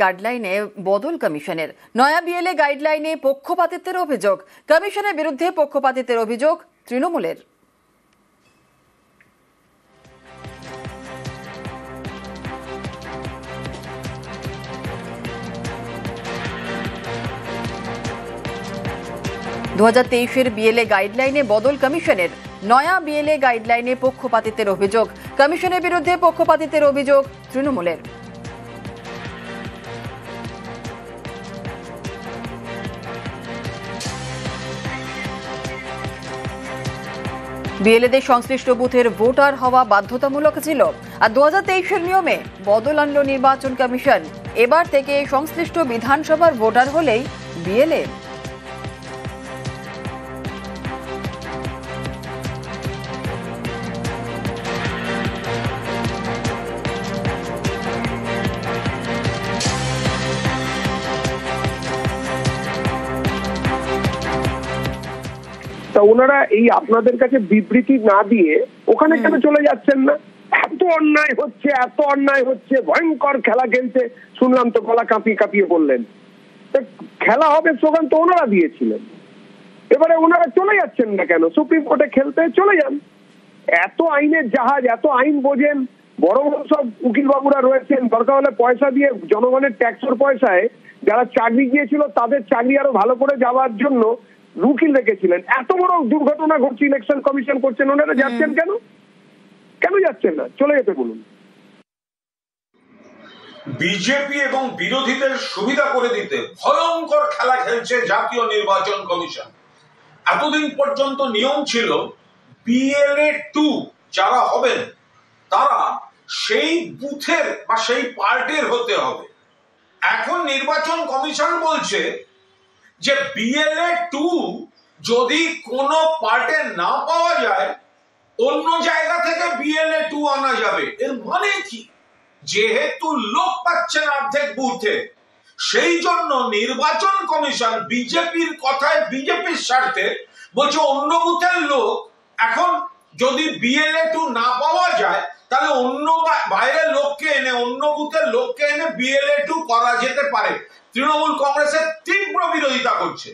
গাইডলাইনে বদল কমিশনের। নয়া বিএলএ গাইডলাইনে পক্ষপাতিত্বের অভিযোগ, কমিশনের বিরুদ্ধে পক্ষপাতিত্বের অভিযোগ তৃণমূলের। দু 2023-এর বিএলএ গাইডলাইনে বদল কমিশনের। নয়া বিএলএ গাইডলাইনে পক্ষপাতিত্বের অভিযোগ, কমিশনের বিরুদ্ধে পক্ষপাতিত্বের অভিযোগ তৃণমূলের। বিএলএদের সংশ্লিষ্ট বুথের ভোটার হওয়া বাধ্যতামূলক ছিল, আর 2023-এর নিয়মে বদল আনল নির্বাচন কমিশন। এবার থেকে সংশ্লিষ্ট বিধানসভার ভোটার হলেই বিএলএ। ওনারা এই আপনাদের কাছে বিবৃতি না দিয়ে ওখানে কেন চলে যাচ্ছেন না? এত অন্যায় হচ্ছে, ভয়ঙ্কর খেলা খেলছে শুনলাম, তো গলা কাঁপিয়ে কাঁপিয়ে বললেন। খেলা হবে স্লোগান তো ওনারা দিয়েছিলেন, এবারে ওনারা চলে যাচ্ছেন না কেন? সুপ্রিম কোর্টে খেলতে চলে যান। এত আইনের জাহাজ, এত আইন বোঝেন, বড় বড় সব উকিল বাবুরা রয়েছেন, দরকার হলে পয়সা দিয়ে জনগণের ট্যাক্সের পয়সায় যারা চাকরি গিয়েছিল তাদের চাকরি আরো ভালো করে যাওয়ার জন্য উকিল রেখেছিলেন। এত বড় দুর্ঘটনা ঘটছে, ইলেকশন কমিশন করছেন, ওনারা যাচ্ছেন কেন? কেন যাচ্ছেন না? চলে যেতে বলুন। বিজেপি এবং বিরোধীদের সুবিধা করে দিতে ভয়ঙ্কর খেলা খেলছে জাতীয় নির্বাচন কমিশন। এতদিন পর্যন্ত নিয়ম ছিল বিএলএ 2 যারা হবেন তারা সেই বুথের বা সেই পার্টির হতে হবে। এখন নির্বাচন কমিশন বলছে যে বিএলএ 2 যদি কোনো পার্টে না পাওয়া যায় অন্য জায়গা থেকে বিএলএ 2 আনা যাবে। এর মানে কি? যেহেতু লোক পাচ্ছেন অর্ধেক বুথে, সেই জন্য নির্বাচন কমিশন বিজেপির কথায়, বিজেপির স্বার্থে বলছে অন্য বুথের লোক এখন যদি বিএলএ 2 না পাওয়া যায় তাহলে অন্য বাইরের লোককে এনে, অন্য বুথের লোককে এনে বিএলএ 2 করা যেতে পারে। তৃণমূল কংগ্রেসের তীব্র বিরোধিতা করছে।